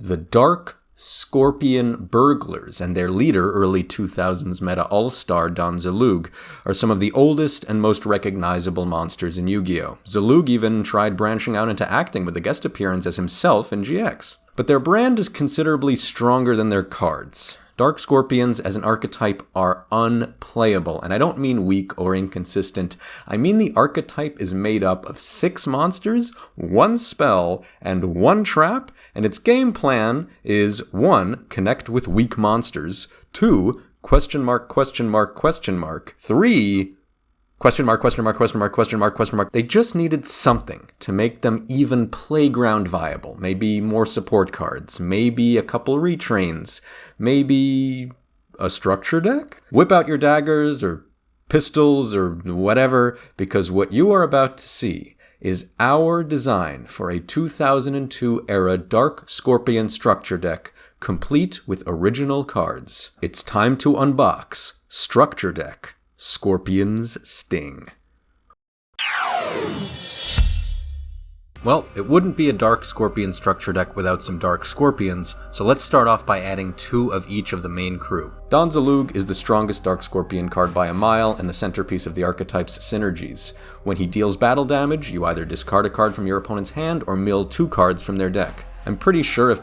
The Dark Scorpion Burglars and their leader, early 2000s meta all-star Baron Zaloog, are some of the oldest and most recognizable monsters in Yu-Gi-Oh! Zaloog even tried branching out into acting with a guest appearance as himself in GX. But their brand is considerably stronger than their cards. Dark Scorpions as an archetype are unplayable, and I don't mean weak or inconsistent. I mean the archetype is made up of 6 monsters, 1 spell, and 1 trap, and its game plan is 1. Connect with weak monsters, 2. Question mark, question mark, question mark, 3. Question mark, question mark, question mark, question mark, question mark. They just needed something to make them even playground viable. Maybe more support cards, maybe a couple retrains, maybe a structure deck? Whip out your daggers or pistols or whatever, because what you are about to see is our design for a 2002 era Dark Scorpion structure deck, complete with original cards. It's time to unbox Structure Deck Scorpion's Sting. Well, it wouldn't be a Dark Scorpion structure deck without some Dark Scorpions, so let's start off by adding 2 of each of the main crew. Baron Zaloog is the strongest Dark Scorpion card by a mile and the centerpiece of the archetype's synergies. When he deals battle damage, you either discard a card from your opponent's hand or mill 2 cards from their deck. I'm pretty sure if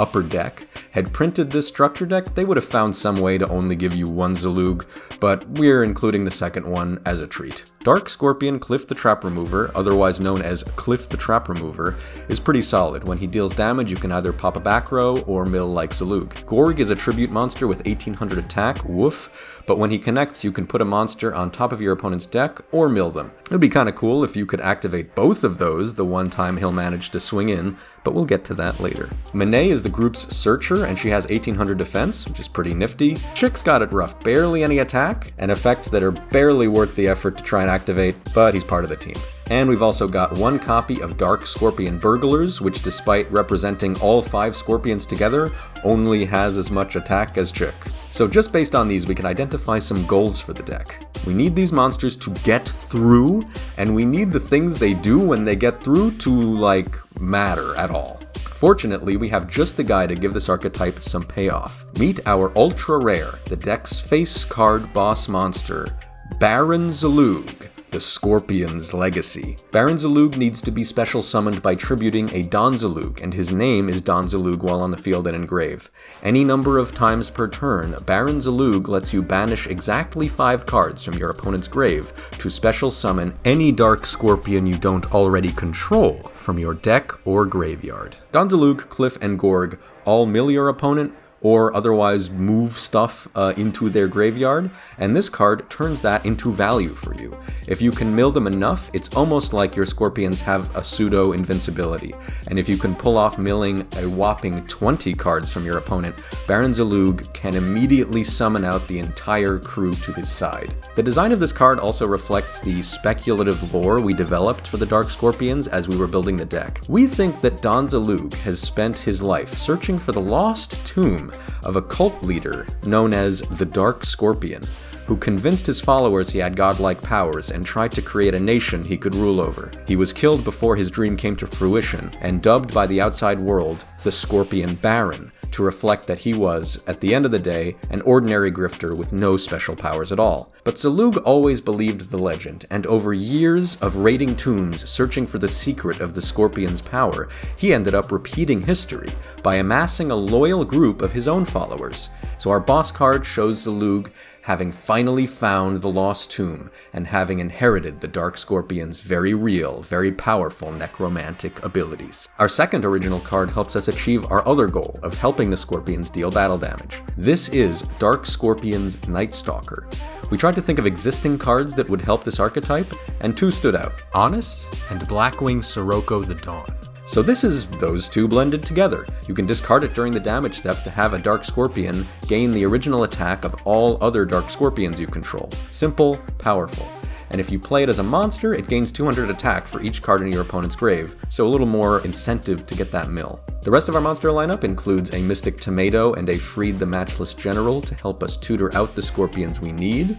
Upper Deck, had printed this structure deck, they would have found some way to only give you 1 Zaloog, but we're including the second one as a treat. Dark Scorpion Cliff the Trap Remover, otherwise known as Cliff the Trap Remover, is pretty solid. When he deals damage, you can either pop a back row or mill like Zaloog. Gorg is a tribute monster with 1800 attack, woof, but when he connects, you can put a monster on top of your opponent's deck or mill them. It would be kinda cool if you could activate both of those the one time he'll manage to swing in, but we'll get to that later. Monet is the group's searcher, and she has 1800 defense, which is pretty nifty. Chick's got it rough, barely any attack, and effects that are barely worth the effort to try and activate, but he's part of the team. And we've also got 1 copy of Dark Scorpion Burglars, which despite representing all 5 Scorpions together, only has as much attack as Chick. So just based on these, we can identify some goals for the deck. We need these monsters to get through, and we need the things they do when they get through to, matter at all. Fortunately, we have just the guy to give this archetype some payoff. Meet our ultra rare, the deck's face card boss monster, Baron Zaloog, the Scorpion's Legacy. Baron Zaloog needs to be special summoned by tributing a Baron Zaloog, and his name is Baron Zaloog while on the field and engrave. Any number of times per turn, Baron Zaloog lets you banish exactly 5 cards from your opponent's grave to special summon any Dark Scorpion you don't already control from your deck or graveyard. Baron Zaloog, Cliff, and Gorg all mill your opponent, or otherwise move stuff into their graveyard, and this card turns that into value for you. If you can mill them enough, it's almost like your Scorpions have a pseudo-invincibility, and if you can pull off milling a whopping 20 cards from your opponent, Baron Zaloog can immediately summon out the entire crew to his side. The design of this card also reflects the speculative lore we developed for the Dark Scorpions as we were building the deck. We think that Baron Zaloog has spent his life searching for the lost tomb of a cult leader known as the Dark Scorpion, who convinced his followers he had godlike powers and tried to create a nation he could rule over. He was killed before his dream came to fruition, and dubbed by the outside world the Scorpion Baron, to reflect that he was, at the end of the day, an ordinary grifter with no special powers at all. But Zaloog always believed the legend, and over years of raiding tombs searching for the secret of the Scorpion's power, he ended up repeating history by amassing a loyal group of his own followers. So our boss card shows Zaloog having finally found the lost tomb and having inherited the Dark Scorpion's very real, very powerful necromantic abilities. Our second original card helps us achieve our other goal of helping the Scorpions deal battle damage. This is Dark Scorpion's Nightstalker. We tried to think of existing cards that would help this archetype, and 2 stood out: Honest and Blackwing Sirocco the Dawn. So this is those 2 blended together. You can discard it during the damage step to have a Dark Scorpion gain the original attack of all other Dark Scorpions you control. Simple, powerful. And if you play it as a monster, it gains 200 attack for each card in your opponent's grave, so a little more incentive to get that mill. The rest of our monster lineup includes a Mystic Tomato and a Freed the Matchless General to help us tutor out the Scorpions we need,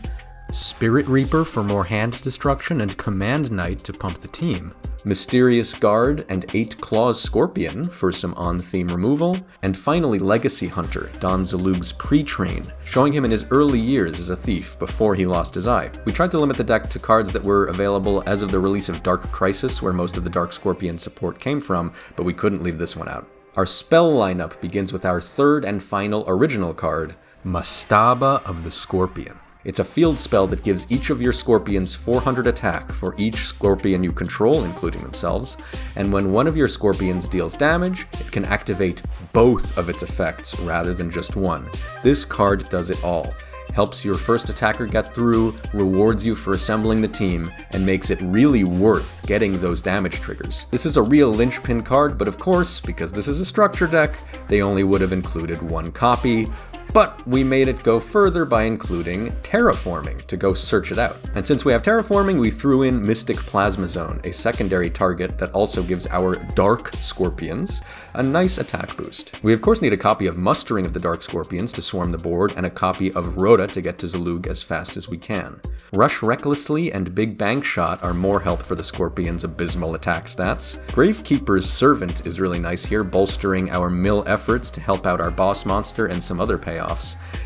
Spirit Reaper for more hand destruction, and Command Knight to pump the team. Mysterious Guard and 8 Claws Scorpion for some on-theme removal, and finally Legacy Hunter, Don Zaloog's pre-train, showing him in his early years as a thief before he lost his eye. We tried to limit the deck to cards that were available as of the release of Dark Crisis, where most of the Dark Scorpion support came from, but we couldn't leave this one out. Our spell lineup begins with our third and final original card, Mastaba of the Scorpion. It's a field spell that gives each of your scorpions 400 attack for each scorpion you control, including themselves, and when one of your scorpions deals damage, it can activate both of its effects rather than just one. This card does it all. Helps your first attacker get through, rewards you for assembling the team, and makes it really worth getting those damage triggers. This is a real linchpin card, but of course, because this is a structure deck, they only would have included one copy. But we made it go further by including Terraforming to go search it out. And since we have Terraforming, we threw in Mystic Plasma Zone, a secondary target that also gives our Dark Scorpions a nice attack boost. We of course need a copy of Mustering of the Dark Scorpions to swarm the board, and a copy of Rhoda to get to Zaloog as fast as we can. Rush Recklessly and Big Bang Shot are more help for the Scorpion's abysmal attack stats. Gravekeeper's Servant is really nice here, bolstering our mill efforts to help out our boss monster and some other payoffs.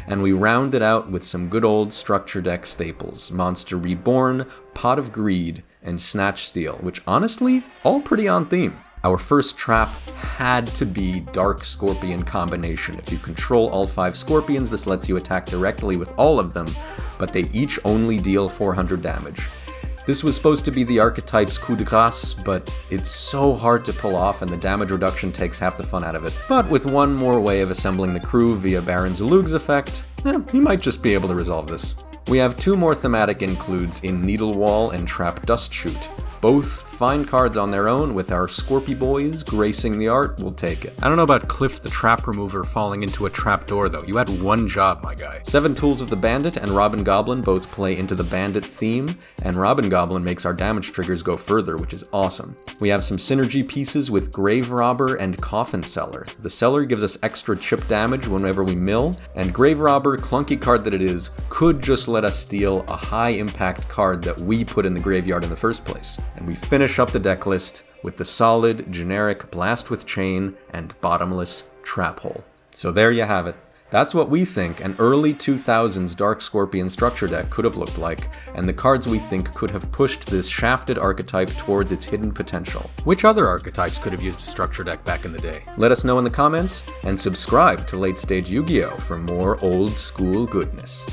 And we round it out with some good old structure deck staples, Monster Reborn, Pot of Greed, and Snatch Steal, which honestly, all pretty on theme. Our first trap had to be Dark Scorpion Combination. If you control all 5 Scorpions, this lets you attack directly with all of them, but they each only deal 400 damage. This was supposed to be the archetype's coup de grace, but it's so hard to pull off and the damage reduction takes half the fun out of it. But with one more way of assembling the crew via Baron Zaloog's effect, you might just be able to resolve this. We have 2 more thematic includes in Needle Wall and Trap Dust Shoot. Both fine cards on their own, with our Scorpy boys gracing the art. We'll take it. I don't know about Cliff the Trap Remover falling into a trapdoor though. You had one job, my guy. 7 Tools of the Bandit and Robin Goblin both play into the bandit theme, and Robin Goblin makes our damage triggers go further, which is awesome. We have some synergy pieces with Grave Robber and Coffin Seller. The Seller gives us extra chip damage whenever we mill, and Grave Robber, clunky card that it is, could just let us steal a high impact card that we put in the graveyard in the first place. And we finish up the deck list with the solid, generic Blast with Chain and Bottomless Trap Hole. So there you have it. That's what we think an early 2000s Dark Scorpion structure deck could have looked like, and the cards we think could have pushed this shafted archetype towards its hidden potential. Which other archetypes could have used a structure deck back in the day? Let us know in the comments, and subscribe to Late Stage Yu-Gi-Oh! For more old school goodness.